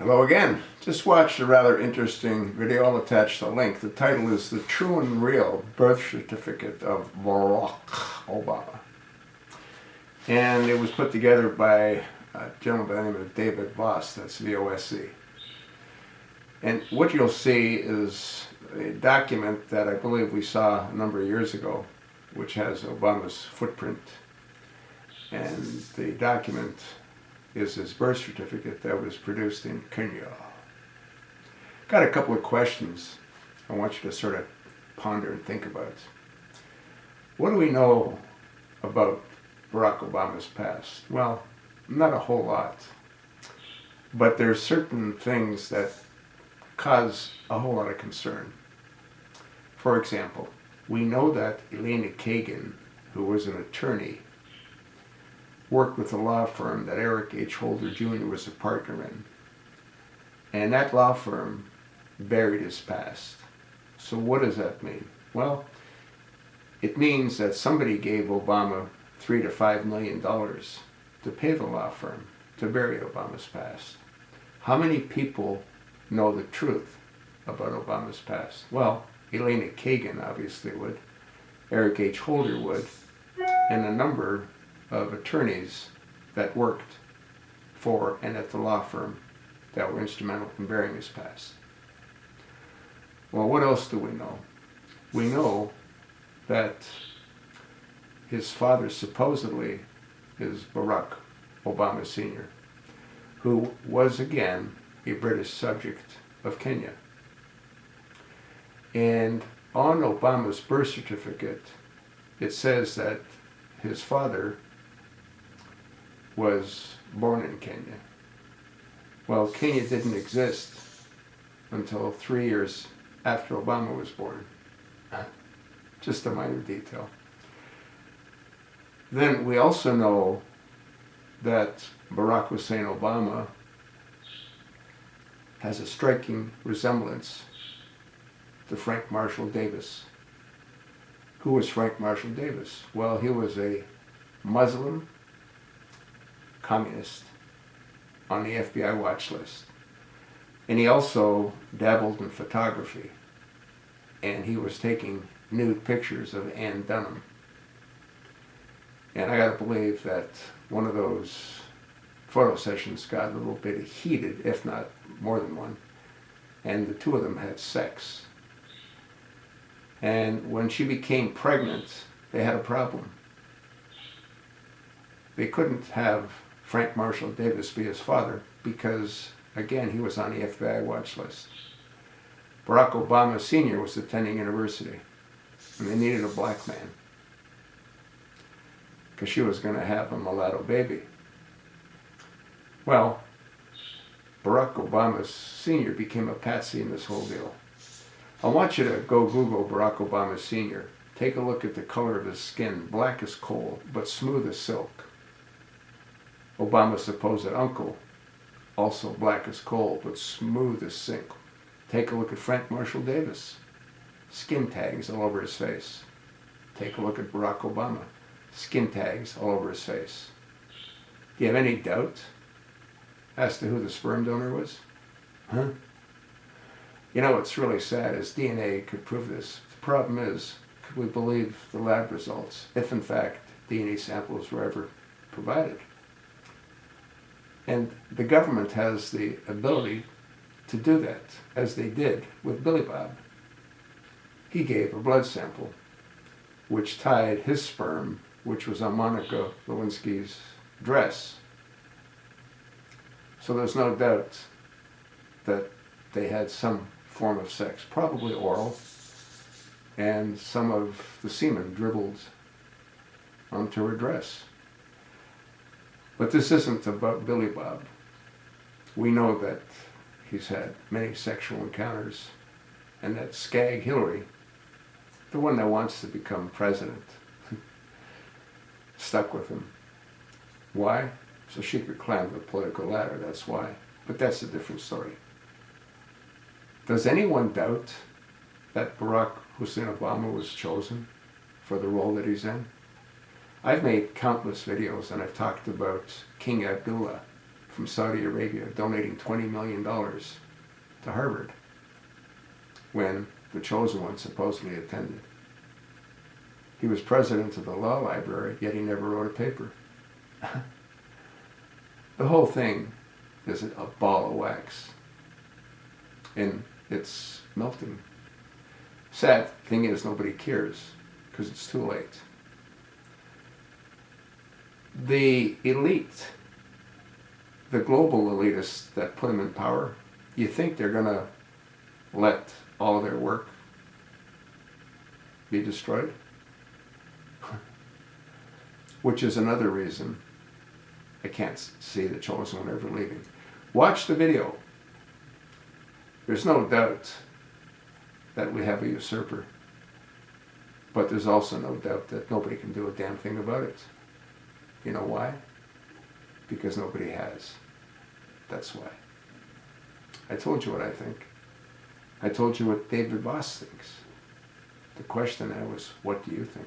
Hello again. Just watched a rather interesting video. I'll attach the link. The title is The True and Real Birth Certificate of Barack Obama. And it was put together by a gentleman by the name of David Voss, that's V-O-S-C. And what you'll see is a document that I believe we saw a number of years ago, which has Obama's footprint. And the document is his birth certificate that was produced in Kenya. Got a couple of questions I want you to sort of ponder and think about. What do we know about Barack Obama's past? Well, not a whole lot. But there's certain things that cause a whole lot of concern. For example, we know that Elena Kagan, who was an attorney, worked with a law firm that Eric H. Holder Jr. was a partner in. And that law firm buried his past. So what does that mean? Well, it means that somebody gave Obama $3 to $5 million to pay the law firm to bury Obama's past. How many people know the truth about Obama's past? Well, Elena Kagan obviously would, Eric H. Holder would, and a number of attorneys that worked for and at the law firm that were instrumental in burying his past. Well, what else do we know? We know that his father supposedly is Barack Obama Sr., who was again a British subject of Kenya. And on Obama's birth certificate, it says that his father was born in Kenya. Well, Kenya didn't exist until 3 years after Obama was born. Just a minor detail. Then we also know that Barack Hussein Obama has a striking resemblance to Frank Marshall Davis. Who was Frank Marshall Davis? Well, he was a Muslim communist on the FBI watch list. And he also dabbled in photography. And he was taking nude pictures of Ann Dunham. And I gotta believe that one of those photo sessions got a little bit heated, if not more than one. And the two of them had sex. And when she became pregnant, they had a problem. They couldn't have Frank Marshall Davis be his father because, again, he was on the FBI watch list. Barack Obama Sr. was attending university, and they needed a black man because she was going to have a mulatto baby. Well, Barack Obama Sr. became a patsy in this whole deal. I want you to go Google Barack Obama Sr. Take a look at the color of his skin, black as coal, but smooth as silk. Obama's supposed uncle, also black as coal, but smooth as silk. Take a look at Frank Marshall Davis. Skin tags all over his face. Take a look at Barack Obama. Skin tags all over his face. Do you have any doubt as to who the sperm donor was? Huh? You know what's really sad is DNA could prove this. The problem is, could we believe the lab results if in fact DNA samples were ever provided? And the government has the ability to do that, as they did with Billy Bob. He gave a blood sample, which tied his sperm, which was on Monica Lewinsky's dress. So there's no doubt that they had some form of sex, probably oral, and some of the semen dribbled onto her dress. But this isn't about Billy Bob. We know that he's had many sexual encounters, and that Skag Hillary, the one that wants to become president, stuck with him. Why? So she could climb the political ladder, that's why. But that's a different story. Does anyone doubt that Barack Hussein Obama was chosen for the role that he's in? I've made countless videos and I've talked about King Abdullah from Saudi Arabia donating $20 million to Harvard when the chosen one supposedly attended. He was president of the law library, yet he never wrote a paper. The whole thing is a ball of wax, and it's melting. Sad thing is, nobody cares because it's too late. The elite, the global elitists that put them in power, you think they're going to let all their work be destroyed? Which is another reason I can't see the chosen one ever leaving. Watch the video. There's no doubt that we have a usurper, but there's also no doubt that nobody can do a damn thing about it. You know why? Because nobody has. That's why. I told you what I think. I told you what David Voss thinks. The question now is, what do you think?